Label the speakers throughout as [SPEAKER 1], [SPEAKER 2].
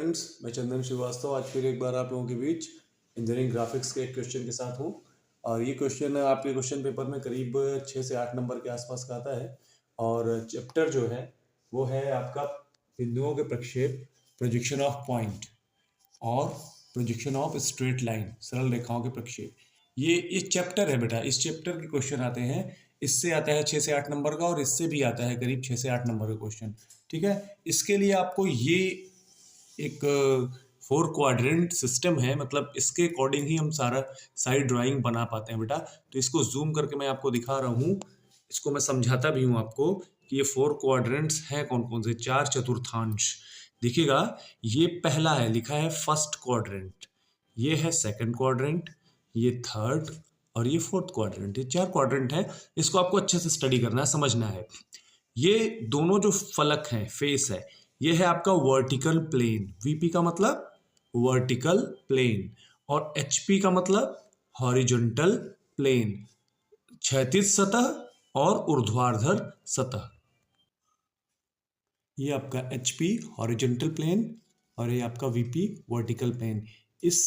[SPEAKER 1] Friends, मैं चंदन श्रीवास्तव आज फिर एक बार आप लोगों के बीच इंजीनियरिंग ग्राफिक्स के एक क्वेश्चन के साथ हूँ। और ये क्वेश्चन आपके क्वेश्चन पेपर में करीब 6 से 8 नंबर के आसपास का आता है। और चैप्टर जो है वो है आपका बिंदुओं के प्रक्षेप, प्रोजेक्शन ऑफ पॉइंट और प्रोजेक्शन ऑफ स्ट्रेट लाइन, सरल रेखाओं के प्रक्षेप। ये चैप्टर है बेटा। इस चैप्टर के क्वेश्चन आते हैं, इससे आता है 6 से 8 नंबर का और इससे भी आता है करीब 6 से 8 नंबर का क्वेश्चन। ठीक है, इसके लिए आपको ये एक 4 क्वाड्रेंट सिस्टम है, मतलब इसके अकॉर्डिंग ही हम सारा साइड ड्राइंग बना पाते हैं बेटा। तो इसको जूम करके मैं आपको दिखा रहा हूँ, इसको मैं समझाता भी हूँ आपको कि ये 4 क्वाड्रेंट्स हैं कौन कौन से। 4 चतुर्थांश देखिएगा, ये पहला है, लिखा है फर्स्ट क्वाड्रेंट, ये है सेकंड क्वाड्रेंट, ये थर्ड और ये फोर्थ क्वाड्रेंट। ये 4 क्वाड्रेंट है। इसको आपको अच्छे से स्टडी करना है, समझना है। ये दोनों जो फलक हैं, फेस है, ये है आपका वर्टिकल प्लेन। वीपी का मतलब वर्टिकल प्लेन और एचपी का मतलब हॉरिजॉन्टल प्लेन, क्षैतिज सतह और ऊर्ध्वाधर सतह। ये आपका एचपी हॉरिजॉन्टल प्लेन और ये आपका वीपी वर्टिकल प्लेन। इस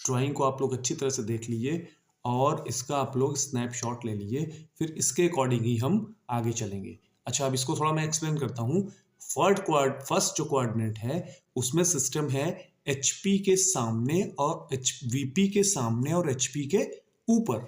[SPEAKER 1] ड्राइंग को आप लोग अच्छी तरह से देख लीजिए और इसका आप लोग स्नैपशॉट ले लीजिए, फिर इसके अकॉर्डिंग ही हम आगे चलेंगे। अच्छा, अब इसको थोड़ा मैं एक्सप्लेन करता हूँ। फर्स्ट जो कोऑर्डिनेट है उसमें सिस्टम है एचपी के सामने और वीपी के सामने और एचपी के ऊपर।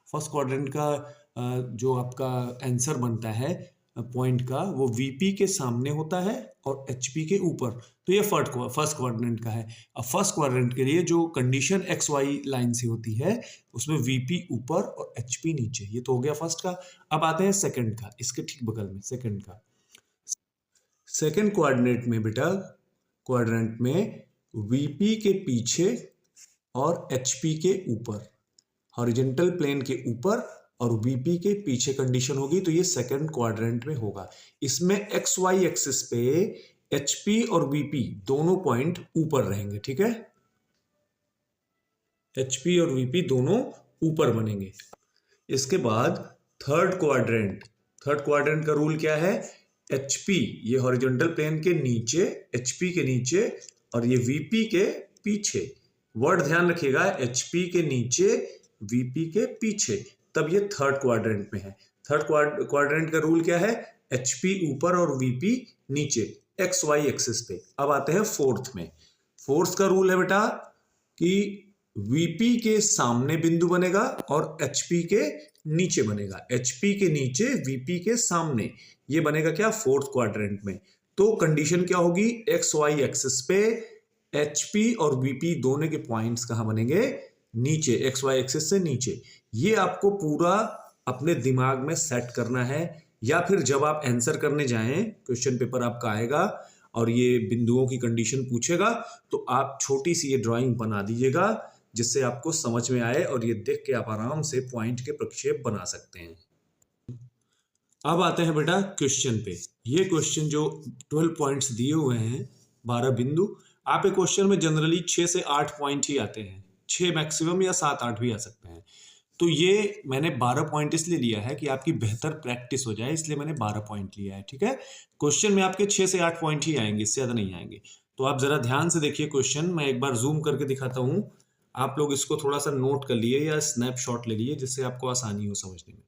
[SPEAKER 1] फर्स्ट क्वाड्रेंट का जो आपका आंसर बनता है पॉइंट का, वो वीपी के सामने होता है और एचपी के ऊपर। तो ये फर्स्ट क्वाड्रेंट का है। अब फर्स्ट क्वाड्रेंट के लिए जो कंडीशन एक्स वाई लाइन से होती है, उसमें वीपी ऊपर और एचपी नीचे। ये तो हो गया फर्स्ट का। अब आते हैं सेकंड का, इसके ठीक बगल में सेकंड का। सेकंड क्वाड्रेंट में बेटा, क्वाड्रेंट में वीपी के पीछे और एचपी के ऊपर, हॉरिजॉन्टल प्लेन के ऊपर और वीपी के पीछे कंडीशन होगी। तो ये सेकंड क्वाड्रेंट में होगा। इसमें एक्स वाई एक्सिस पे एचपी और वीपी दोनों पॉइंट ऊपर रहेंगे। ठीक है, एचपी और वीपी दोनों ऊपर बनेंगे। इसके बाद थर्ड क्वाड्रेंट का रूल क्या है? एचपी ये हॉरिजॉन्टल प्लेन के नीचे, एचपी के नीचे और ये वीपी के पीछे। वर्ड ध्यान रखिएगा, एचपी के नीचे वीपी के पीछे, तब ये थर्ड क्वाड्रेंट में है। थर्ड क्वाड्रेंट का रूल क्या है? एचपी ऊपर और वीपी नीचे, एक्स वाई एक्सिस पे। अब आते हैं फोर्थ में। फोर्थ का रूल है बेटा कि वीपी के सामने बिंदु बनेगा और एचपी के नीचे बनेगा। एचपी के नीचे, वीपी के सामने, ये बनेगा क्या? फोर्थ क्वाड्रेंट में। तो कंडीशन क्या होगी? एक्स वाई एक्सिस पे एचपी और वीपी दोनों के पॉइंट्स कहां बनेंगे? नीचे, एक्स वाई एक्सिस से नीचे। ये आपको पूरा अपने दिमाग में सेट करना है, या फिर जब आप आंसर करने जाएं, क्वेश्चन पेपर आपका आएगा और ये बिंदुओं की कंडीशन पूछेगा, तो आप छोटी सी ये ड्राइंग बना दीजिएगा जिससे आपको समझ में आए और ये देख के आप आराम से पॉइंट के प्रक्षेप बना सकते हैं। अब आते हैं बेटा क्वेश्चन पे। ये क्वेश्चन जो 12 पॉइंट्स दिए हुए हैं, 12 बिंदु, आप एक क्वेश्चन में जनरली 6 से 8 पॉइंट ही आते हैं, 6 मैक्सिमम या 7-8 भी आ सकते हैं। तो ये मैंने 12 पॉइंट इसलिए लिया है कि आपकी बेहतर प्रैक्टिस हो जाए, इसलिए मैंने 12 पॉइंट लिया है। ठीक है, क्वेश्चन में आपके 6 से 8 पॉइंट ही आएंगे, इससे ज्यादा नहीं आएंगे। तो आप जरा ध्यान से देखिए क्वेश्चन, मैं एक बार जूम करके दिखाता हूं, आप लोग इसको थोड़ा सा नोट कर लिए या स्नैपशॉट ले लिए, जिससे आपको आसानी हो समझने में।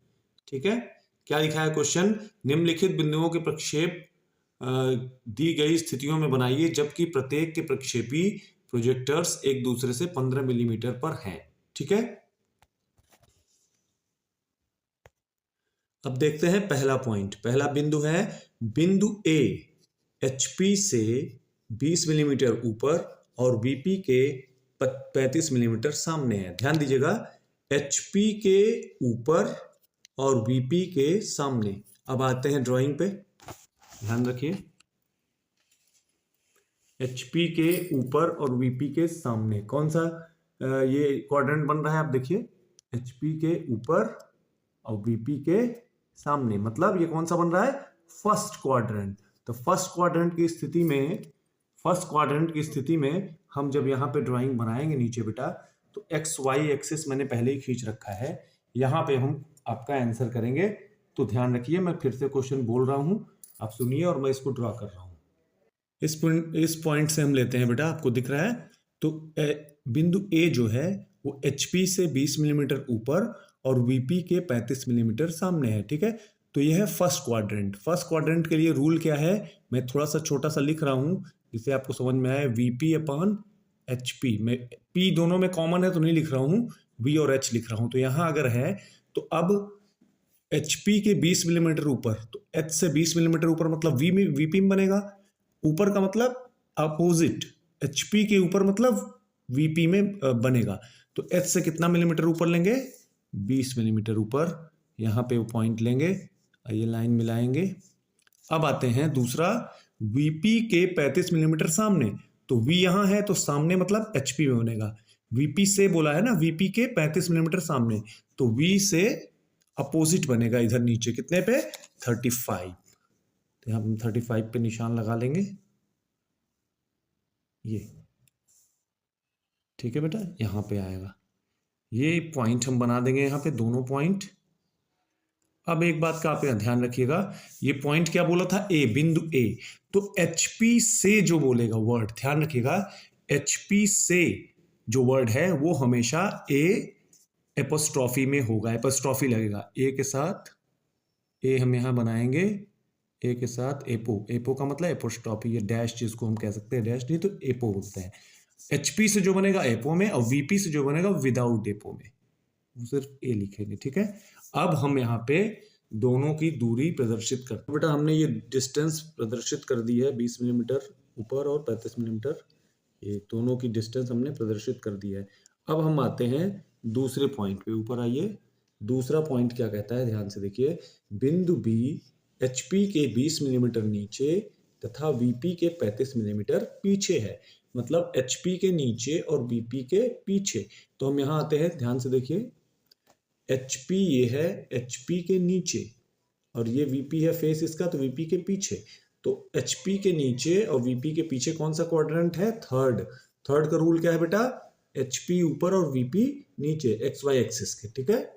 [SPEAKER 1] ठीक है, क्या लिखा है क्वेश्चन? निम्नलिखित बिंदुओं के प्रक्षेप दी गई स्थितियों में बनाइए जबकि प्रत्येक के प्रक्षेपी प्रोजेक्टर्स एक दूसरे से 15 मिलीमीटर पर हैं। ठीक है, अब देखते हैं पहला पॉइंट। पहला बिंदु है बिंदु ए, एचपी से 20 मिलीमीटर ऊपर और वीपी के 35 मिलीमीटर सामने है। ध्यान दीजिएगा, एचपी के ऊपर और वीपी के सामने। अब आते हैं ड्राइंग पे, ध्यान रखिए, एचपी के ऊपर और वीपी के सामने कौन सा ये क्वाड्रेंट बन रहा है? आप देखिए, एचपी के ऊपर और वीपी के सामने, मतलब ये कौन सा बन रहा है? First quadrant. तो फर्स्ट क्वाड्रेंट की स्थिति में हम जब यहाँ पे ड्राइंग बनाएंगे नीचे बेटा, तो एक्स वाई एक्सिस मैंने पहले ही खींच रखा है, यहाँ पे हम आपका आंसर करेंगे। तो ध्यान रखिए, मैं फिर से क्वेश्चन बोल रहा हूँ, आप सुनिए और मैं इसको ड्रॉ कर रहा हूँ। इस पॉइंट से हम लेते हैं बेटा, आपको दिख रहा है, तो बिंदु ए जो है वो HP से 20 मिलीमीटर ऊपर और VP के 35 मिलीमीटर सामने है, ठीक है। तो यह है फर्स्ट क्वाड्रेंट। फर्स्ट क्वाड्रेंट के लिए रूल क्या है, मैं थोड़ा सा छोटा सा लिख रहा हूं जिससे आपको समझ में आए, VP/HP। मैं P दोनों में कॉमन है तो नहीं लिख रहा हूं, V और H लिख रहा हूं। तो यहां अगर है तो अब HP के 20 मिलीमीटर ऊपर, तो H से 20 मिलीमीटर ऊपर मतलब VP में बनेगा। ऊपर का मतलब अपोजिट, HP के ऊपर मतलब VP में बनेगा। तो H से कितना मिलीमीटर ऊपर लेंगे, 20 मिलीमीटर ऊपर। यहाँ पे वो पॉइंट लेंगे, ये लाइन मिलाएंगे। अब आते हैं दूसरा, VP के 35 मिलीमीटर सामने, तो V यहाँ है तो सामने मतलब HP में बनेगा। VP से बोला है ना, VP के 35 मिलीमीटर सामने, तो V से अपोजिट बनेगा इधर नीचे, कितने पे, 35। तो यहाँ हम 35 पे निशान लगा लेंगे, ये ठीक है बेटा, यहाँ पे आएगा। ये पॉइंट हम बना देंगे यहाँ पे, दोनों पॉइंट। अब एक बात का आप यहाँ ध्यान रखिएगा, ये पॉइंट क्या बोला था, ए, बिंदु ए। तो HP से जो बोलेगा वर्ड, ध्यान रखिएगा, HP से जो वर्ड है वो हमेशा ए एपोस्ट्रॉफी में होगा, एपोस्ट्रॉफी लगेगा। ए के साथ, ए हम यहाँ बनाएंगे, ए के साथ एपो। एपो का मतलब एपोस्ट्रॉफी, ये डैश जिसको हम कह सकते हैं, डैश नहीं तो एपो बोलते हैं। HP से जो बनेगा एपो में, और VP से जो बनेगा विदाउट एपो में, सिर्फ ए लिखेंगे, ठीक है। अब हम यहाँ पे दोनों की दूरी प्रदर्शित करते हैं। बेटा हमने ये डिस्टेंस प्रदर्शित कर दी है, 20 मिलीमीटर ऊपर और 35 मिलीमीटर, ये दोनों की डिस्टेंस हमने प्रदर्शित कर दी है। अब हम आते हैं दूसरे पॉइंट पे, ऊपर आइए। दूसरा पॉइंट क्या कहता है, ध्यान से देखिए, बिंदु B HP के 20 मिलीमीटर नीचे तथा VP के 35 मिलीमीटर पीछे है, मतलब HP के नीचे और VP के पीछे। तो हम यहाँ आते हैं, ध्यान से देखिए, HP ये है HP के नीचे, और ये VP है फेस इसका, तो VP के पीछे। तो HP के नीचे और VP के पीछे कौन सा क्वाड्रेंट है, थर्ड। थर्ड का रूल क्या है बेटा, HP ऊपर और VP नीचे, XY एक्सिस के, ठीक है।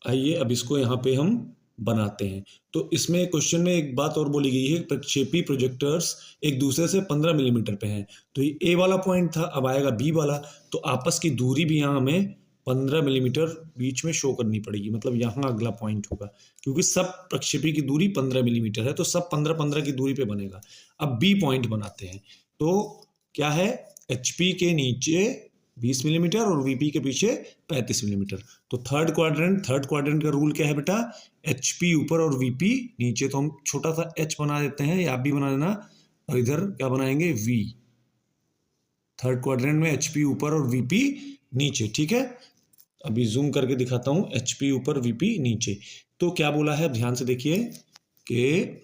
[SPEAKER 1] आइए अब इसको यहाँ पे हम बनाते हैं। तो इसमें क्वेश्चन में एक बात और बोली गई है, प्रक्षेपी प्रोजेक्टर्स एक दूसरे से 15 मिलीमीटर पे हैं। तो ये ए वाला पॉइंट था, अब आएगा बी वाला, तो आपस की दूरी भी यहाँ हमें 15 मिलीमीटर बीच में शो करनी पड़ेगी, मतलब यहाँ अगला पॉइंट होगा, क्योंकि सब प्रक्षेपी की दूरी 15 मिलीमीटर है, तो सब 15-15 की दूरी पे बनेगा। अब बी पॉइंट बनाते हैं, तो क्या है, HP के नीचे 20 मिलीमीटर और VP के पीछे 35 मिलीमीटर। तो थर्ड क्वाड्रेंट का रूल क्या है बेटा, HP ऊपर और VP नीचे। तो हम छोटा सा H बना देते हैं, या आप भी बना देना, और इधर क्या बनाएंगे, V। थर्ड क्वाड्रेंट में HP ऊपर और VP नीचे, ठीक है। अभी जूम करके दिखाता हूं, HP ऊपर VP नीचे। तो क्या बोला है, ध्यान से देखिए कि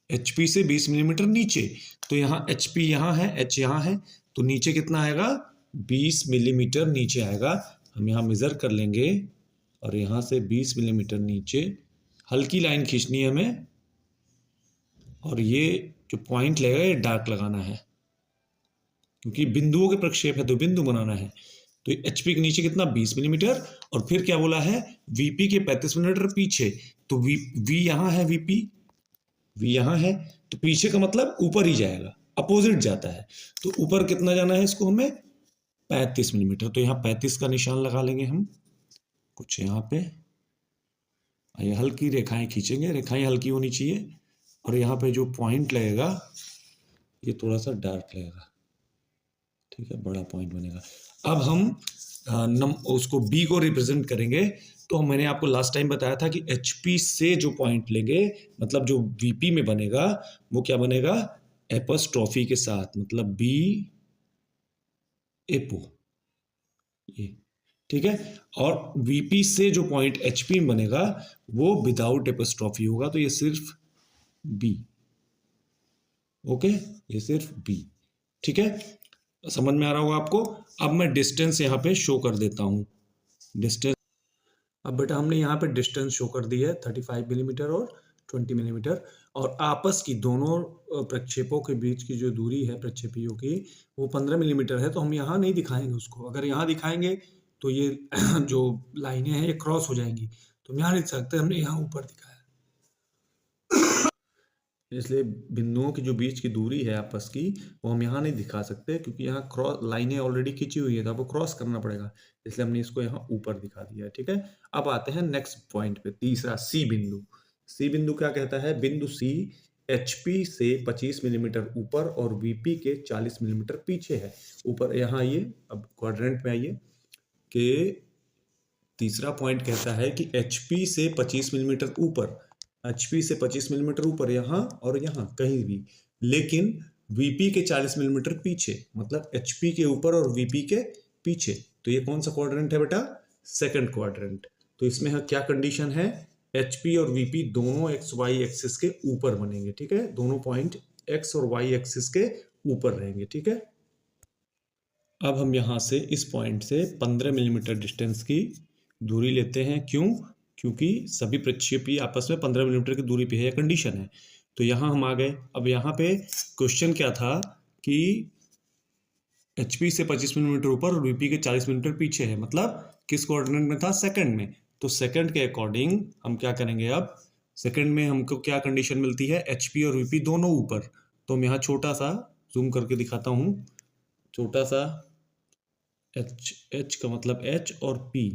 [SPEAKER 1] HP से 20 मिलीमीटर नीचे, तो यहाँ HP यहाँ है, H यहाँ है, तो नीचे कितना आएगा, 20 मिलीमीटर नीचे आएगा। हम यहाँ मेजर कर लेंगे, और यहाँ से 20 मिलीमीटर नीचे हल्की लाइन खींचनी है हमें, और ये जो पॉइंट लगेगा ये डार्क लगाना है, क्योंकि बिंदुओं के प्रक्षेप है तो बिंदु बनाना है। तो HP के नीचे कितना, 20 मिलीमीटर, और फिर क्या बोला है, VP के 35 मिलीमीटर पीछे। तो V यहाँ है, VP यहाँ है, तो पीछे का मतलब ऊपर ही जाएगा, अपोजिट जाता है। तो ऊपर कितना जाना है इसको हमें, 35 मिलीमीटर। तो यहाँ 35 का निशान लगा लेंगे हम, कुछ यहाँ पे ये हल्की रेखाएं खींचेंगे, रेखाएं हल्की होनी चाहिए, और यहाँ पे जो पॉइंट लगेगा ये थोड़ा सा डार्क लगेगा, ठीक है, बड़ा पॉइंट बनेगा। अब हम उसको B को रिप्रेजेंट करेंगे। तो मैंने आपको लास्ट टाइम बताया था कि HP से जो पॉइंट लेंगे, मतलब जो VP में बनेगा वो क्या बनेगा, एपोस्ट्रॉफी के साथ, मतलब B एपो, ये ठीक है। और VP से जो पॉइंट HP में बनेगा वो विदाउट एपोस्ट्रॉफी होगा, तो ये सिर्फ B, ओके, ये सिर्फ B, ठीक है, समझ में आ रहा होगा आपको। अब मैं डिस्टेंस यहाँ पे शो कर देता हूँ, डिस्टेंस। अब बेटा हमने यहाँ पे डिस्टेंस शो कर दी है, 35 मिलीमीटर और 20 मिलीमीटर, और आपस की दोनों प्रक्षेपों के बीच की जो दूरी है प्रक्षेपियों की वो 15 मिलीमीटर है। तो हम यहाँ नहीं दिखाएंगे उसको, अगर यहाँ दिखाएंगे तो ये जो लाइनें हैं ये क्रॉस हो जाएंगी, तो हम यहाँ नहीं दिख सकते, हमने यहाँ ऊपर दिखाया।
[SPEAKER 2] इसलिए बिंदुओं की जो बीच की दूरी है आपस की, वो हम यहाँ नहीं दिखा सकते क्योंकि यहाँ क्रॉस लाइनें ऑलरेडी खींची हुई है, तो आपको क्रॉस करना पड़ेगा, इसलिए हमने इसको यहाँ ऊपर दिखा दिया है। ठीक है, अब आते हैं नेक्स्ट पॉइंट पे, तीसरा सी बिंदु। सी बिंदु क्या कहता है? बिंदु सी एचपी से 25 मिलीमीटर ऊपर और वीपी के 40 मिलीमीटर पीछे है। ऊपर यहाँ आइए, अब क्वाड्रेंट में आइए कि तीसरा पॉइंट कहता है कि एचपी से 25 मिलीमीटर ऊपर, एचपी से 25 मिलीमीटर ऊपर यहाँ और यहाँ कहीं भी, लेकिन वीपी के 40 मिलीमीटर पीछे, मतलब एचपी के ऊपर और वीपी के पीछे। तो ये कौन सा क्वाड्रेंट है बेटा? Second quadrant. तो इसमें क्या कंडीशन है? एचपी और वीपी दोनों एक्स वाई एक्सिस के ऊपर बनेंगे। ठीक है, दोनों पॉइंट एक्स और वाई एक्सिस के ऊपर रहेंगे। ठीक है, अब हम यहाँ से इस पॉइंट से 15 मिलीमीटर डिस्टेंस की दूरी लेते हैं। क्यों? क्योंकि सभी प्रक्षेपी आपस में 15 मिलीमीटर की दूरी पे है, यह कंडीशन है। तो यहाँ हम आ गए। अब यहाँ पे क्वेश्चन क्या था कि एचपी से 25 मिलीमीटर ऊपर और वीपी के 40 मिलीमीटर पीछे है, मतलब किस कोऑर्डिनेट में था? सेकंड में। तो सेकंड के अकॉर्डिंग हम क्या करेंगे? अब सेकंड में हमको क्या कंडीशन मिलती है? एचपी और वीपी दोनों ऊपर। तो मैं यहाँ छोटा सा जूम करके दिखाता हूँ, छोटा सा एच का मतलब एच और पी,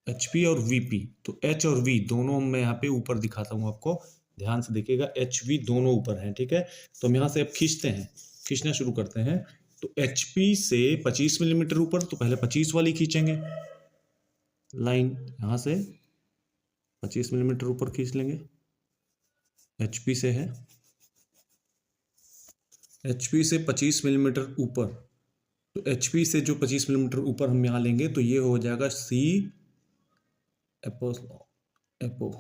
[SPEAKER 2] एच पी और वी पी। तो एच और वी दोनों मैं यहाँ पे ऊपर दिखाता हूँ आपको, ध्यान से देखिएगा, एच वी दोनों ऊपर हैं। ठीक है, तो हम यहाँ से अब खींचते हैं, खींचना शुरू करते हैं। तो एच पी से 25 मिलीमीटर ऊपर, तो पहले 25 वाली खींचेंगे लाइन, यहाँ से 25 मिलीमीटर ऊपर खींच लेंगे। एच पी से है, एच पी से 25 मिलीमीटर ऊपर, तो एच पी से जो 25 मिलीमीटर ऊपर हम यहाँ लेंगे तो ये हो जाएगा सी एपो, एपो,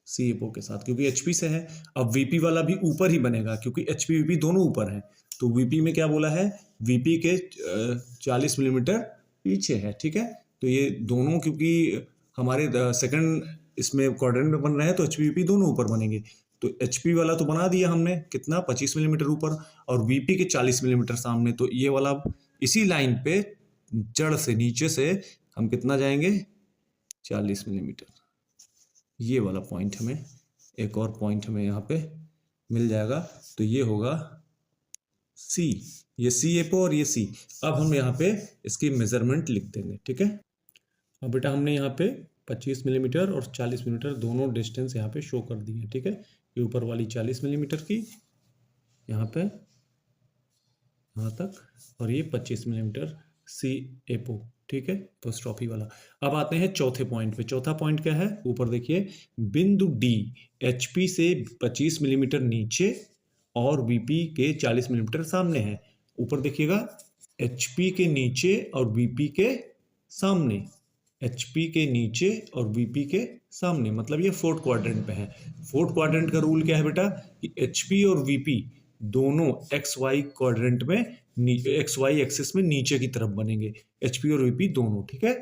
[SPEAKER 2] सी एपो के साथ, क्योंकि एचपी से है। अब वीपी वाला भी ऊपर ही बनेगा क्योंकि एचपी वीपी दोनों ऊपर हैं। तो वीपी में क्या बोला है? वीपी के 40 मिलीमीटर पीछे है। ठीक है, तो ये दोनों क्योंकि हमारे सेकंड इसमें क्वाड्रेंट में बन रहे हैं, तो एचपी वीपी दोनों ऊपर बनेंगे। तो एचपी वाला तो बना दिया हमने, कितना? 25 मिलीमीटर ऊपर, और वीपी के 40 मिलीमीटर सामने। तो ये वाला इसी लाइन पे जड़ से नीचे से हम कितना जाएंगे? 40 मिलीमीटर। ये वाला पॉइंट हमें, एक और पॉइंट हमें यहाँ पे मिल जाएगा। तो ये होगा सी, ये सी एपो और ये सी। अब हम यहाँ पे इसकी मेजरमेंट लिख देंगे। ठीक है, अब बेटा हमने यहाँ पे 25 मिलीमीटर और 40 मिलीमीटर दोनों डिस्टेंस यहाँ पे शो कर दी है। ठीक है, ये ऊपर वाली 40 मिलीमीटर की यहाँ पे यहाँ तक, और ये 25 मिलीमीटर सी एपो। ठीक है, एपोस्ट्रॉफी वाला। अब आते हैं चौथे पॉइंट पे। चौथा पॉइंट क्या है? ऊपर देखिए, बिंदु डी एचपी से 25 मिलीमीटर नीचे और वीपी के 40 मिलीमीटर सामने है। ऊपर देखिएगा, एचपी के नीचे और वीपी के सामने, एचपी के नीचे और वीपी के सामने, मतलब ये फोर्थ क्वाड्रेंट पे है। फोर्थ क्वाड्रेंट का रूल क्या है बेटा? कि एचपी और वीपी दोनों एक्स वाई क्वाड्रेंट में, एक्स वाई एक्सिस में नीचे की तरफ बनेंगे, एचपी और वीपी दोनों। ठीक है,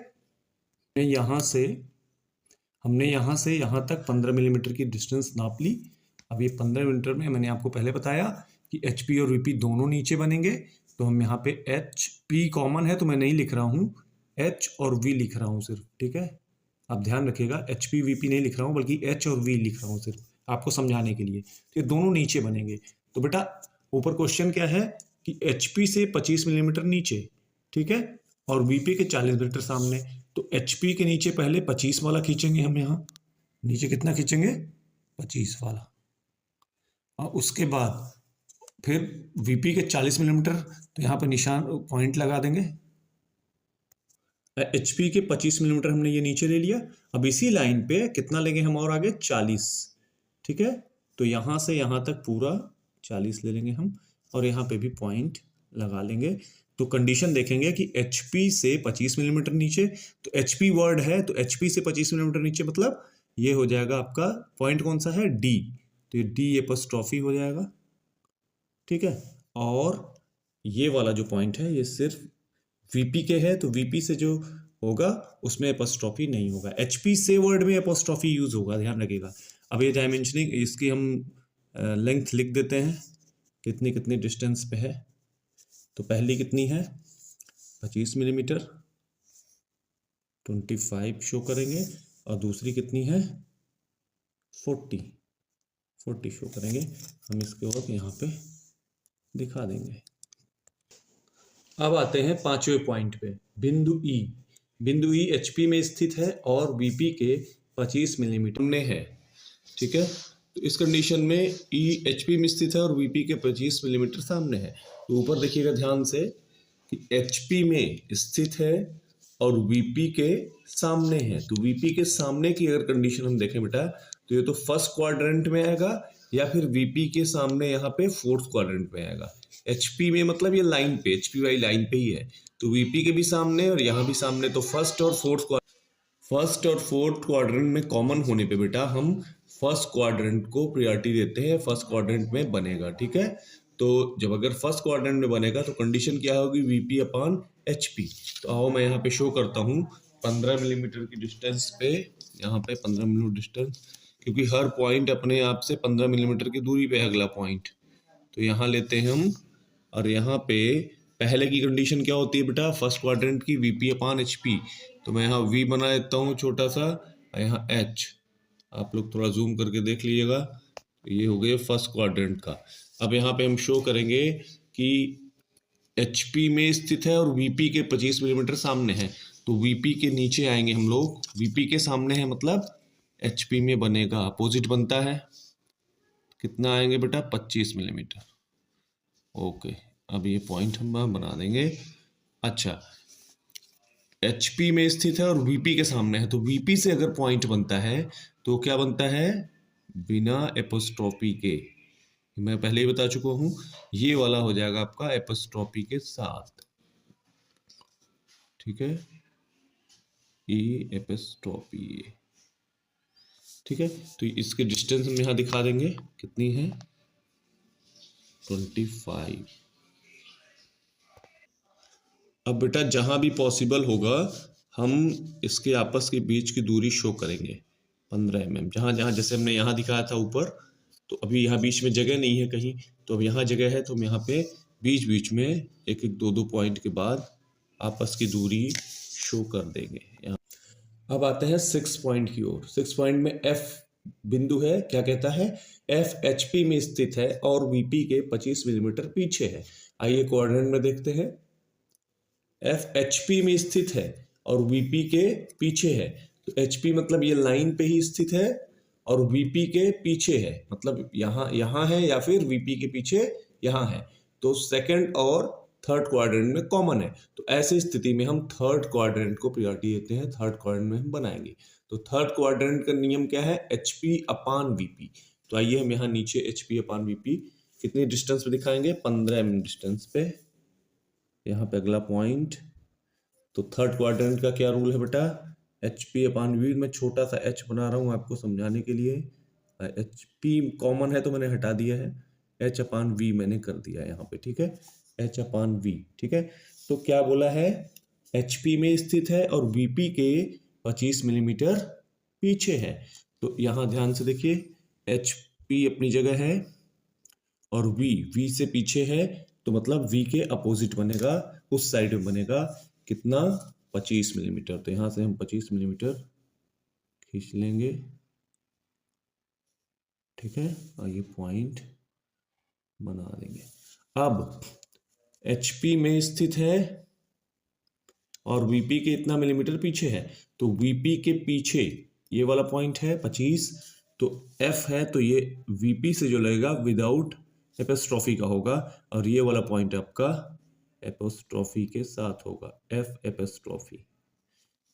[SPEAKER 2] हमने यहाँ से यहाँ तक 15 मिलीमीटर की डिस्टेंस नाप ली। अब ये 15 मिलीमीटर में मैंने आपको पहले बताया कि एच पी और वीपी दोनों नीचे बनेंगे। तो हम यहाँ पे एच पी कॉमन है तो मैं नहीं लिख रहा हूँ, एच और वी लिख रहा हूँ सिर्फ। ठीक है, आप ध्यान रखिएगा, एच पी वीपी नहीं लिख रहा हूँ बल्कि एच और वी लिख रहा हूँ सिर्फ आपको समझाने के लिए। तो ये दोनों नीचे बनेंगे। तो बेटा ऊपर क्वेश्चन क्या है कि एच पी से 25 मिलीमीटर नीचे, ठीक है, और वीपी के 40 मिलीमीटर सामने। तो एचपी के नीचे पहले 25 वाला खींचेंगे हम, यहाँ नीचे कितना खींचेंगे? 25 वाला, और उसके बाद फिर वीपी के 40 मिलीमीटर, तो यहाँ पे निशान पॉइंट लगा देंगे। एचपी के 25 मिलीमीटर हमने ये नीचे ले लिया। अब इसी लाइन पे कितना लेंगे हम और आगे? 40। ठीक है, तो यहाँ से यहाँ तक पूरा 40 ले लेंगे हम, और यहाँ पे भी पॉइंट लगा लेंगे। तो कंडीशन देखेंगे कि एचपी से 25 मिलीमीटर नीचे, तो एचपी वर्ड है तो एचपी से 25 मिलीमीटर नीचे, मतलब ये हो जाएगा आपका पॉइंट कौन सा है? डी। तो ये डी एपोस्ट्रॉफी हो जाएगा। ठीक है, और ये वाला जो पॉइंट है ये सिर्फ वीपी के है, तो वीपी से जो होगा उसमें एपोस्ट्रॉफी नहीं होगा, एचपी से वर्ड में एपोस्ट्रॉफी यूज होगा, ध्यान रखिएगा। अब ये डायमेंशनिंग इसकी हम लेंथ लिख देते हैं, कितनी कितनी डिस्टेंस पे है। तो पहली कितनी है? 25 मिलीमीटर, 25 शो करेंगे, और दूसरी कितनी है? 40 40 शो करेंगे। हम इसके और यहाँ पे दिखा देंगे। अब आते हैं पांचवें पॉइंट पे, बिंदु ई। बिंदु ई एचपी में स्थित है और वीपी के 25 मिलीमीटर में है। ठीक है, तो इस कंडीशन में ई एचपी में स्थित है और वीपी के 25 मिलीमीटर सामने है। तो ऊपर देखिएगा ध्यान से कि एचपी में स्थित है और वीपी के सामने है। तो वीपी के सामने की अगर कंडीशन हम देखें बेटा, तो ये तो फर्स्ट क्वाड्रेंट में आएगा या फिर वीपी के सामने यहाँ पे फोर्थ क्वाड्रेंट में आएगा। एचपी में मतलब ये लाइन पे, एचपी वाली लाइन पे ही है। तो वीपी के भी सामने और यहाँ भी सामने, तो फर्स्ट और फोर्थ क्वाड्रेंट में कॉमन होने पे बेटा हम फर्स्ट क्वाड्रेंट को प्रायोरिटी देते हैं, फर्स्ट क्वाड्रेंट में बनेगा। ठीक है, तो जब अगर फर्स्ट क्वाड्रेंट में बनेगा तो कंडीशन क्या होगी, वीपी अपॉन एचपी। तो आओ मैं यहाँ पे शो करता हूँ 15 मिलीमीटर की डिस्टेंस पे, यहाँ पे 15 मिलीमीटर डिस्टेंस, क्योंकि हर पॉइंट अपने आप से 15 मिलीमीटर की दूरी पे है अगला पॉइंट। तो यहाँ लेते हैं हम, और यहाँ पे पहले की कंडीशन क्या होती है बेटा, फर्स्ट क्वाड्रेंट की वीपी अपॉन एचपी। तो मैं यहाँ वी बना देता हूँ छोटा सा, यहाँ एच, आप लोग थोड़ा जूम करके देख लीजिएगा। ये हो गया फर्स्ट क्वाड्रेंट का। अब यहाँ पे हम शो करेंगे कि एचपी में स्थित है और वीपी के 25 मिलीमीटर सामने है। तो वीपी के नीचे आएंगे हम लोग, वीपी के सामने है मतलब एचपी में बनेगा, अपोजिट बनता है। कितना आएंगे बेटा, 25 मिलीमीटर। ओके, अब ये पॉइंट हम बना देंगे। अच्छा, एचपी में स्थित है और वीपी के सामने है, तो वीपी से अगर पॉइंट बनता है तो क्या बनता है, बिना एपोस्ट्रोफी के। मैं पहले ही बता चुका हूं, ये वाला हो जाएगा आपका एपोस्ट्रोफी के साथ। ठीक है, ये एपोस्ट्रोफी। ठीक है, तो इसके डिस्टेंस हम यहाँ दिखा देंगे कितनी है, 25। अब बेटा जहां भी पॉसिबल होगा हम इसके आपस के बीच की दूरी शो करेंगे 15 mm। जहां जहां जैसे हमने यहाँ दिखाया था ऊपर, तो अभी यहाँ बीच में जगह नहीं है कहीं, तो अब यहाँ जगह है, तो हम यहाँ पे बीच बीच में एक एक दो पॉइंट के बाद आपस की दूरी शो कर देंगे यहाँ। अब आते हैं 6 पॉइंट की ओर। 6 पॉइंट में एफ बिंदु है, क्या कहता है, एफ एचपी में स्थित है और वीपी के 25 मिलीमीटर पीछे है। आइए क्वाड्रेंट में देखते हैं। एफ एचपी में स्थित है और वीपी के पीछे है। तो एचपी मतलब ये लाइन पे ही स्थित है और वीपी के पीछे है, मतलब यहाँ है या फिर वीपी के पीछे यहाँ है। तो सेकंड और थर्ड क्वाड्रेंट में कॉमन है। तो ऐसी स्थिति में हम थर्ड क्वाड्रेंट को प्रायोरिटी देते हैं, थर्ड क्वाड्रेंट में हम बनाएंगे। तो थर्ड क्वाड्रेंट का नियम क्या है, एचपी अपान वीपी। तो आइए हम यहाँ नीचे एचपी अपान वीपी कितनी डिस्टेंस पे दिखाएंगे, 15 mm डिस्टेंस पे। यहाँ पे अगला पॉइंट। तो थर्ड क्वाड्रेंट का क्या रूल है बेटा, एच पी अपान वी। मैं छोटा सा एच बना रहा हूँ आपको समझाने के लिए। एच पी कॉमन है तो मैंने हटा दिया है, एच अपान वी मैंने कर दिया है यहाँ पे। ठीक है, एच अपान वी। ठीक है, तो क्या बोला है, एच पी में स्थित है और वीपी के 25 मिलीमीटर पीछे है। तो यहाँ ध्यान से देखिए, एच पी अपनी जगह है और वी से पीछे है, तो मतलब वी के अपोजिट बनेगा, उस साइड में बनेगा। कितना, 25 मिलीमीटर। तो यहां से हम 25 मिलीमीटर खींच लेंगे। ठीक है, और ये पॉइंट बना देंगे। अब एचपी में स्थित है और वीपी के इतना मिलीमीटर पीछे है, तो वीपी के पीछे ये वाला पॉइंट है 25। तो एफ है, तो ये वीपी से जो लगेगा विदाउट एपोस्ट्रोफी का होगा, और ये वाला पॉइंट आपका एपोस्ट्रोफी के साथ होगा, एफ एपोस्ट्रोफी।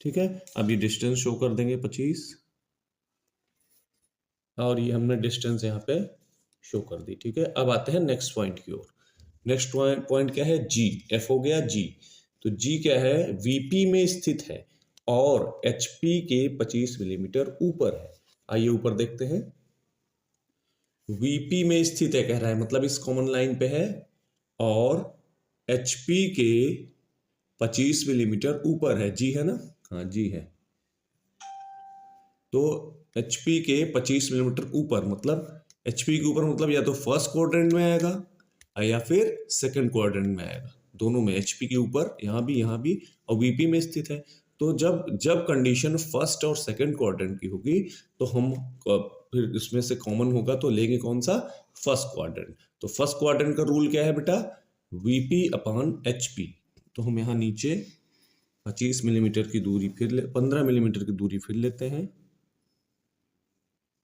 [SPEAKER 2] ठीक है, अब ये डिस्टेंस शो कर देंगे 25, और ये हमने डिस्टेंस यहाँ पे शो कर दी। ठीक है, अब आते हैं नेक्स्ट पॉइंट की ओर। नेक्स्ट पॉइंट क्या है, जी। एफ हो गया, जी। तो जी क्या है, वीपी में स्थित है और एचपी के 25 मिलीमीटर ऊपर है। आइए ऊपर देखते हैं। वीपी में स्थित है कह रहा है, मतलब इस कॉमन लाइन पे है, और एचपी के 25 मिलीमीटर ऊपर है। जी है ना, हाँ जी है। तो एचपी के 25 मिलीमीटर ऊपर, मतलब एचपी के ऊपर मतलब या तो फर्स्ट क्वाड्रेंट में आएगा या फिर सेकंड क्वाड्रेंट में आएगा, दोनों में। एचपी के ऊपर यहाँ भी और वीपी में स्थित है। तो जब कंडीशन फर्स्ट और सेकंड क्वाड्रेंट की होगी तो हम फिर इसमें से कॉमन होगा तो लेंगे कौन सा, फर्स्ट क्वाड्रेंट। तो फर्स्ट क्वाड्रेंट का रूल क्या है बेटा, वीपी अपॉन एचपी। तो हम यहाँ नीचे 25 मिलीमीटर की दूरी 15 मिलीमीटर की दूरी फिर लेते हैं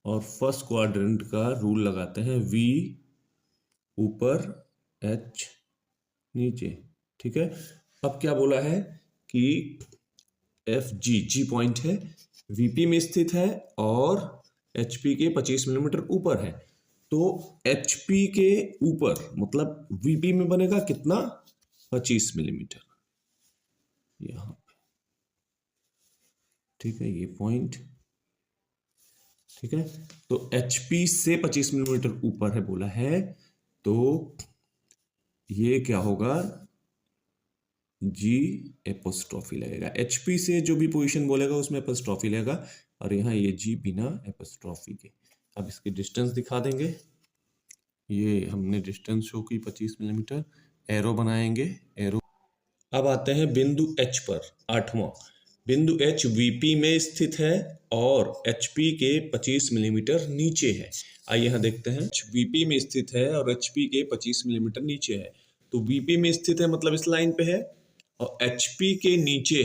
[SPEAKER 2] और फर्स्ट क्वाड्रेंट का रूल लगाते हैं, वी ऊपर एच नीचे। ठीक है, अब क्या बोला है कि एफ जी पॉइंट है, वीपी में स्थित है और एचपी के 25 मिलीमीटर ऊपर है। तो एचपी के ऊपर मतलब वीपी में बनेगा कितना, 25 मिलीमीटर यहां पे। ठीक है, ये पॉइंट। ठीक है, तो एचपी से 25 मिलीमीटर ऊपर है बोला है, तो ये क्या होगा, जी एपोस्ट्रॉफी लगेगा। एचपी से जो भी पोजीशन बोलेगा उसमें एपोस्ट्रॉफी लगेगा, और यहाँ ये जी बिना एपोस्ट्रॉफी के। अब इसकी डिस्टेंस दिखा देंगे, ये हमने डिस्टेंस शो की 25 मिलीमीटर, एरो बनाएंगे, एरो। अब आते हैं बिंदु एच पर, 8वां बिंदु एच वीपी में स्थित है और एचपी के 25 मिलीमीटर नीचे है। आइए यहाँ देखते हैं, वीपी में स्थित है और एचपी के 25 मिलीमीटर नीचे है। तो वीपी में स्थित है मतलब इस लाइन पे है, और एचपी के नीचे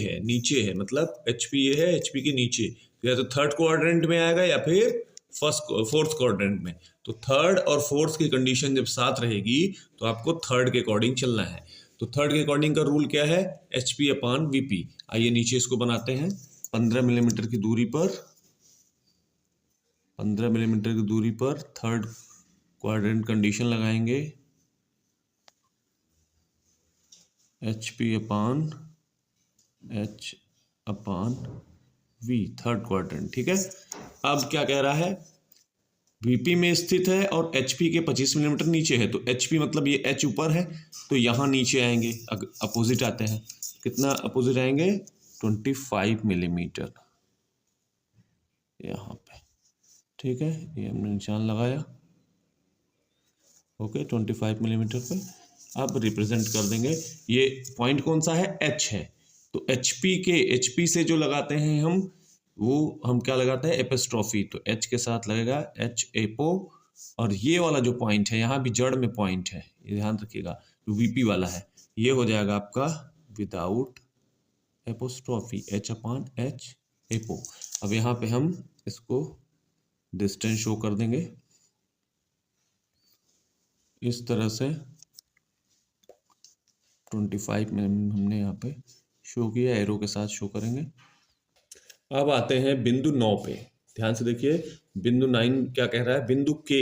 [SPEAKER 2] है मतलब एचपी ये है, एचपी के नीचे, तो या तो थर्ड क्वाड्रेंट में आएगा या फिर फोर्थ क्वाड्रेंट में। तो थर्ड और फोर्थ की कंडीशन जब साथ रहेगी तो आपको थर्ड के अकॉर्डिंग चलना है। तो थर्ड के अकॉर्डिंग का रूल क्या है, एच पी अपॉन वीपी। आइए नीचे इसको बनाते हैं, 15 मिलीमीटर की दूरी पर, 15 मिलीमीटर की दूरी पर थर्ड क्वाड्रेंट कंडीशन लगाएंगे, H P upon H upon V, third quadrant. ठीक है, अब क्या कह रहा है, वीपी में स्थित है और एचपी के 25 मिलीमीटर नीचे है। तो एचपी मतलब ये एच ऊपर है, तो यहाँ नीचे आएंगे, अपोजिट आते हैं, कितना अपोजिट आएंगे, 25 मिलीमीटर यहाँ पे। ठीक है, ये हमने निशान लगाया, ओके, 25 मिलीमीटर पे। अब रिप्रेजेंट कर देंगे, ये पॉइंट कौन सा है, एच है। तो एचपी से जो लगाते हैं वो हम क्या लगाते हैं, एपोस्ट्रॉफी। तो एच के साथ लगेगा एच एपो, और ये वाला जो पॉइंट है यहाँ भी जड़ में पॉइंट है, ये ध्यान रखिएगा, जो वीपी वाला है ये हो जाएगा आपका without apostrophe, H upon H apo. अब यहाँ पे हम इसको डिस्टेंस शो कर देंगे इस तरह से, 25 में हमने यहाँ पे शो किया, एरो के साथ शो करेंगे। अब आते हैं बिंदु 9 पे, ध्यान से देखिए, बिंदु 9 क्या कह रहा है, बिंदु के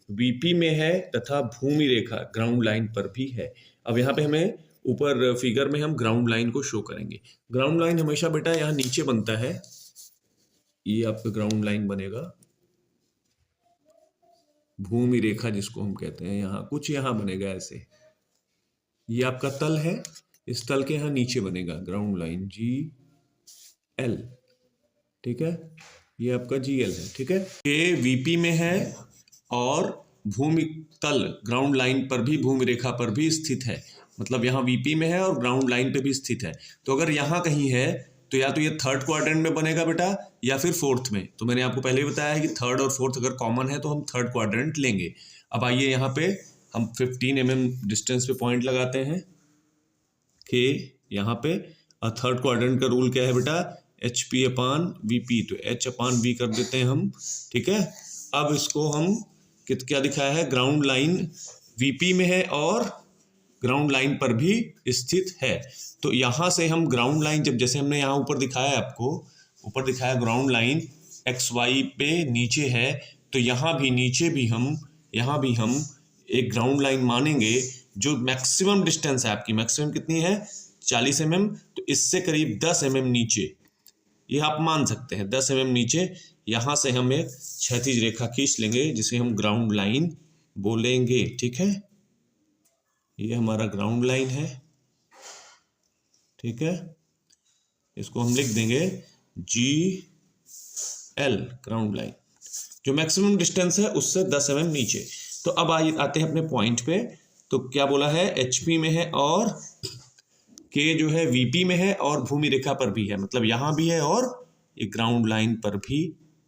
[SPEAKER 2] वीपी में है तथा भूमि रेखा ग्राउंड लाइन पर भी है। अब यहाँ पे हमें ऊपर फिगर में हम ग्राउंड लाइन को शो करेंगे। ग्राउंड लाइन हमेशा बेटा यहाँ नीचे बनता है, ये आपका ग्राउंड लाइन बनेगा, भूमि रेखा जिसको हम कहते हैं, यहाँ कुछ यहाँ बनेगा ऐसे, ये आपका तल है, इस तल के यहाँ नीचे बनेगा ग्राउंड लाइन, जी एल। ठीक है, ये आपका जी एल है। ठीक है, ये वीपी में है और भूमि तल ग्राउंड लाइन पर भी, भूमि रेखा पर भी स्थित है, मतलब यहाँ वीपी में है और ग्राउंड लाइन पे भी स्थित है। तो अगर यहाँ कहीं है तो या तो ये थर्ड क्वाड्रेंट में बनेगा बेटा या फिर फोर्थ में। तो मैंने आपको पहले ही बताया है कि थर्ड और फोर्थ अगर कॉमन है तो हम थर्ड क्वाड्रेंट लेंगे। अब आइए यहाँ पे हम 15 mm डिस्टेंस पे पॉइंट लगाते हैं के यहाँ पे, और थर्ड क्वाड्रेंट का रूल क्या है बेटा, H P upon V P, तो एच अपॉन वी कर देते हैं हम। ठीक है, अब इसको हम क्या दिखाया है, ग्राउंड लाइन वीपी में है और ग्राउंड लाइन पर भी स्थित है। तो यहाँ से हम ग्राउंड लाइन, जब जैसे हमने यहाँ ऊपर दिखाया, आपको ऊपर दिखाया ग्राउंड लाइन एक्स वाई पे नीचे है, तो यहाँ भी नीचे भी हम, यहाँ भी हम एक ग्राउंड लाइन मानेंगे जो मैक्सिमम डिस्टेंस है आपकी, मैक्सिमम कितनी है, 40 mm, तो इससे करीब 10 mm नीचे, ये आप मान सकते हैं 10 mm नीचे, यहाँ से हम एक क्षैतिज रेखा खींच लेंगे जिसे हम ग्राउंड लाइन बोलेंगे। ठीक है, ये हमारा ग्राउंड लाइन है। ठीक है, इसको हम लिख देंगे जी एल, ग्राउंड लाइन, जो मैक्सिमम डिस्टेंस है उससे 10 mm नीचे। तो अब आते हैं अपने पॉइंट पे, तो क्या बोला है, एचपी में है और के जो है वीपी में है और भूमि रेखा पर भी है, मतलब यहाँ भी है और ये ग्राउंड लाइन पर भी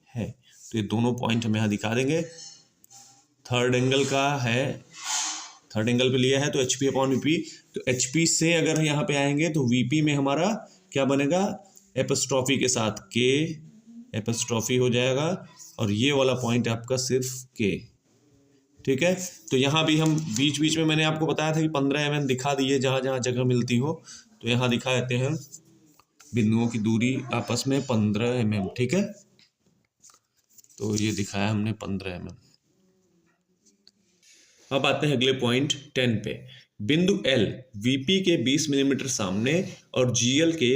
[SPEAKER 2] है। तो ये दोनों पॉइंट हम यहाँ दिखा देंगे। थर्ड एंगल का है, थर्ड एंगल पे लिया है तो HP अपॉन VP। तो HP से अगर यहाँ पे आएंगे तो VP में हमारा क्या बनेगा, एपोस्ट्रॉफी के साथ K एपोस्ट्रॉफी हो जाएगा, और ये वाला पॉइंट आपका सिर्फ K। ठीक है, तो यहाँ भी हम बीच बीच में मैंने आपको बताया था कि 15 mm दिखा दिए, जहाँ जहाँ जगह मिलती हो तो यहाँ दिखा देते हैं बिंदुओं की दूरी आपस में 15 mm। ठीक है, तो ये दिखाया हमने 15 mm। अब आते हैं अगले पॉइंट 10 पे। बिंदु L VP के 20 मिलीमीटर सामने और GL के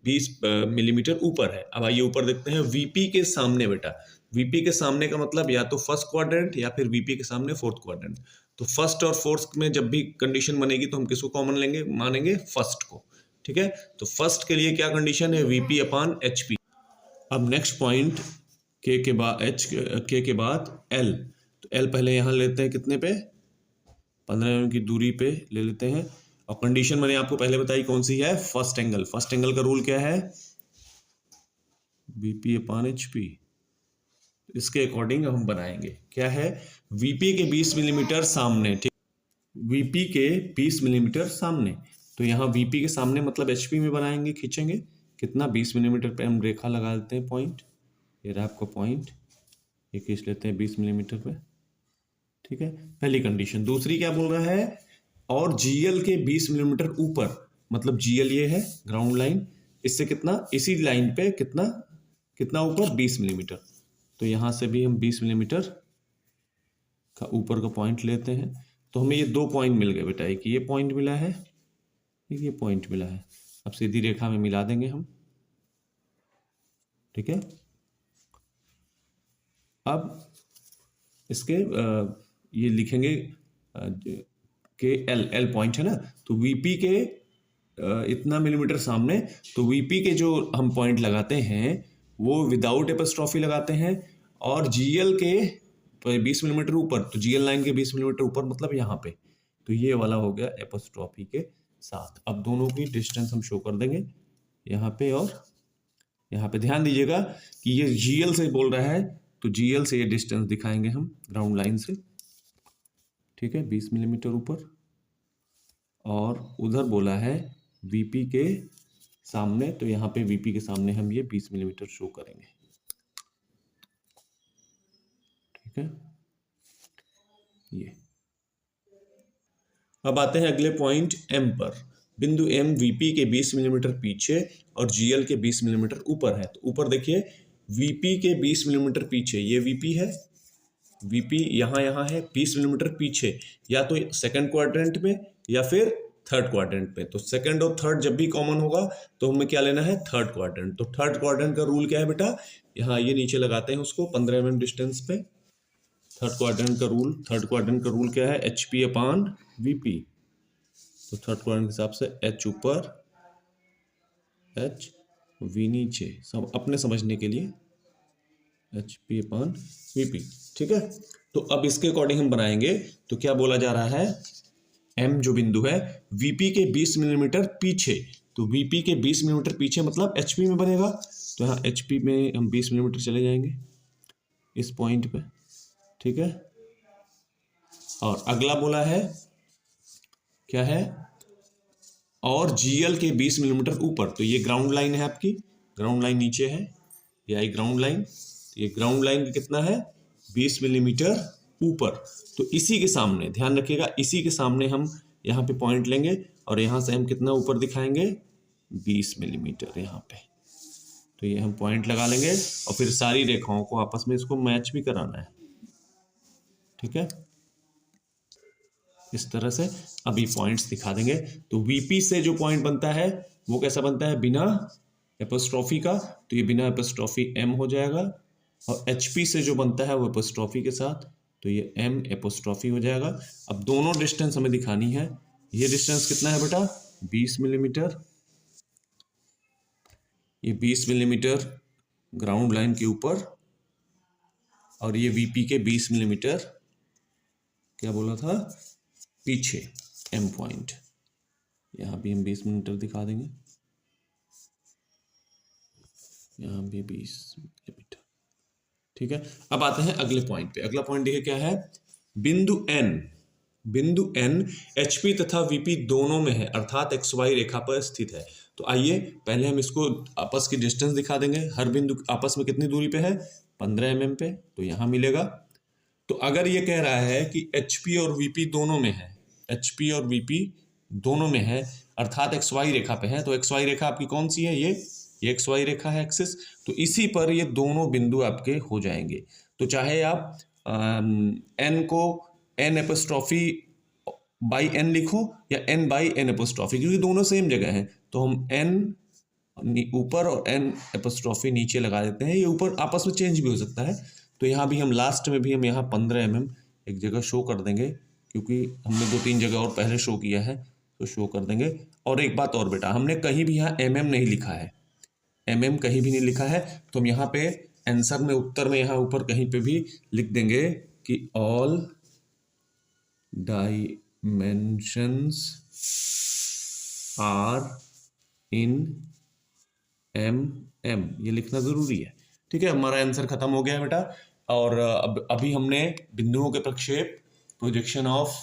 [SPEAKER 2] 20 मिलीमीटर ऊपर है। अब आइए ऊपर देखते हैं VP के सामने। बेटा VP के सामने का मतलब या तो फर्स्ट क्वाड्रेंट या फिर VP के सामने फोर्थ क्वाड्रेंट। तो फर्स्ट और फोर्थ में जब भी कंडीशन बनेगी तो हम किसको कॉमन लेंगे, मानेंगे फर्स्ट को। ठीक है, तो फर्स्ट के लिए क्या कंडीशन है, VP अपान HP। अब नेक्स्ट पॉइंट K के बाद L। तो L पहले यहाँ लेते हैं कितने पे, 15 mm की दूरी पे ले लेते हैं। और कंडीशन मैंने आपको पहले बताई कौन सी है, फर्स्ट एंगल। फर्स्ट एंगल का रूल क्या है, VP अपान HP। इसके अकॉर्डिंग हम बनाएंगे, क्या है, VP के 20 मिलीमीटर सामने। ठीक, VP के 20 मिलीमीटर सामने, तो यहाँ VP के सामने मतलब HP में बनाएंगे, खींचेंगे कितना, 20 मिलीमीटर पे हम रेखा लगा देते हैं, पॉइंट, ये रहा आपका पॉइंट, ये खींच लेते हैं 20 मिलीमीटर पे। ठीक है, पहली कंडीशन। दूसरी क्या बोल रहा है, और GL के 20 मिलीमीटर ऊपर, मतलब GL ये है ग्राउंड लाइन, इससे कितना, इसी लाइन पे कितना कितना ऊपर, 20 मिलीमीटर। तो यहाँ से भी हम 20 मिलीमीटर का ऊपर का पॉइंट लेते हैं। तो हमें ये दो पॉइंट मिल गए बेटा, एक ये पॉइंट मिला है, एक ये पॉइंट मिला है। अब सीधी रेखा में मिला देंगे हम। ठीक है, अब इसके ये लिखेंगे के एल पॉइंट है ना, तो VP के इतना मिलीमीटर सामने, तो VP के जो हम पॉइंट लगाते हैं वो विदाउट एपोस्ट्रॉफी लगाते हैं, और GL के 20 मिलीमीटर ऊपर, तो GL लाइन के 20 मिलीमीटर ऊपर मतलब यहाँ पे, तो ये वाला हो गया एपोस्ट्रॉफी के साथ। अब दोनों की डिस्टेंस हम शो कर देंगे यहाँ पे, और यहाँ पे ध्यान दीजिएगा कि ये GL से बोल रहा है, तो GL से ये डिस्टेंस दिखाएंगे हम ग्राउंड लाइन से। ठीक है, 20 मिलीमीटर ऊपर, और उधर बोला है VP के सामने, तो यहाँ पे VP के सामने हम ये 20 मिलीमीटर शो करेंगे। ठीक है, ये। अब आते हैं अगले पॉइंट M पर। बिंदु M VP के 20 मिलीमीटर पीछे और GL के 20 मिलीमीटर ऊपर है। तो ऊपर देखिए VP के 20 मिलीमीटर पीछे, ये VP है, VP यहाँ है, 20 मिलीमीटर पीछे, या तो सेकंड क्वाड्रेंट में या फिर थर्ड क्वाड्रेंट में। तो सेकंड और थर्ड जब भी कॉमन होगा तो हमें क्या लेना है, थर्ड क्वाड्रेंट। तो थर्ड क्वाड्रेंट का रूल क्या है बेटा, यहाँ ये नीचे लगाते हैं उसको 15 mm डिस्टेंस पे। थर्ड क्वाड्रेंट का रूल क्या है, HP अपान VP। तो थर्ड क्वाड्रेंट के हिसाब से H ऊपर H V नीचे, सब अपने समझने के लिए HP अपान VP। ठीक है, तो अब इसके अकॉर्डिंग हम बनाएंगे। तो क्या बोला जा रहा है, M जो बिंदु है VP के 20 मिलीमीटर पीछे, तो VP के 20 मिलीमीटर पीछे मतलब HP में बनेगा। तो यहाँ HP में हम 20 मिलीमीटर चले जाएंगे इस पॉइंट पे। ठीक है, और अगला बोला है क्या है, और GL के 20 मिलीमीटर ऊपर, तो ये ग्राउंड लाइन है आपकी, ग्राउंड लाइन नीचे है, ये आई ग्राउंड लाइन, ये ग्राउंड लाइन कितना है, 20 मिलीमीटर ऊपर। तो इसी के सामने ध्यान रखिएगा, इसी के सामने हम यहाँ पे पॉइंट लेंगे, और यहाँ से हम कितना ऊपर दिखाएंगे, 20 मिलीमीटर यहाँ पे। तो ये हम पॉइंट लगा लेंगे, और फिर सारी रेखाओं को आपस में इसको मैच भी कराना है। ठीक है, इस तरह से अभी पॉइंट्स दिखा देंगे। तो VP से जो पॉइंट बनता है वो कैसा बनता है, बिना एपोस्ट्रॉफी का, तो ये बिना एपोस्ट्रॉफी M हो जाएगा। और HP से जो बनता है वो एपोस्ट्रॉफी के साथ, तो ये M एपोस्ट्रॉफी हो जाएगा। अब दोनों डिस्टेंस हमें दिखानी है। ये डिस्टेंस कितना है बेटा, 20 मिलीमीटर, ये 20 मिलीमीटर ग्राउंड लाइन के ऊपर, और ये VP के 20 मिलीमीटर क्या बोला था, पीछे M पॉइंट। यहाँ भी हम 20 मिलीमीटर दिखा देंगे, यहाँ भी 20 मिलीमीटर। ठीक है, अब आते हैं अगले पॉइंट पे। अगला पॉइंट देखिए क्या है, बिंदु एन एचपी तथा वीपी दोनों में है, अर्थात एक्स वाई रेखा पर स्थित है। तो आइए पहले हम इसको आपस की डिस्टेंस दिखा देंगे। हर बिंदु आपस में कितनी दूरी पे है, 15 mm पे, तो यहाँ मिलेगा। तो अगर ये कह रहा है कि एचपी और वीपी दोनों में है, एचपी और वीपी दोनों में है, अर्थात एक्स वाई रेखा पे है, तो एक्स वाई रेखा आपकी कौन सी है, ये एक्स वाई रेखा है, एक्सिस। तो इसी पर ये दोनों बिंदु आपके हो जाएंगे। तो चाहे आप एन को एन एपोस्ट्रॉफी बाई एन लिखो या एन बाई एन एपोस्ट्रॉफी, क्योंकि दोनों सेम जगह है, तो हम एन ऊपर और एन एपोस्ट्रॉफी नीचे लगा देते हैं। ये ऊपर आपस में चेंज भी हो सकता है। तो यहाँ भी हम लास्ट में भी हम यहाँ 15 mm एक जगह शो कर देंगे, क्योंकि हमने 2-3 जगह और पहले शो किया है, तो शो कर देंगे। और एक बात और बेटा, हमने कहीं भी यहाँ mm नहीं लिखा है, mm कहीं भी नहीं लिखा है, तो हम यहाँ पे आंसर में, उत्तर में, यहाँ ऊपर कहीं पे भी लिख देंगे कि all dimensions are in mm, ये लिखना जरूरी है। ठीक है, हमारा आंसर खत्म हो गया है बेटा। और अब अभी हमने बिंदुओं के प्रक्षेप, प्रोजेक्शन ऑफ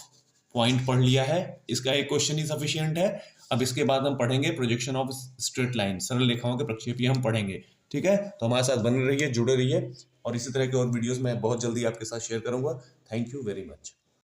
[SPEAKER 2] पॉइंट पढ़ लिया है। इसका एक क्वेश्चन ही सफिशिएंट है। अब इसके बाद हम पढ़ेंगे प्रोजेक्शन ऑफ स्ट्रेट लाइन, सरल रेखाओं के प्रक्षेप, ये हम पढ़ेंगे। ठीक है, तो हमारे साथ बने रहिए, जुड़े रहिए, और इसी तरह के और वीडियोस मैं बहुत जल्दी आपके साथ शेयर करूंगा। Thank you very much.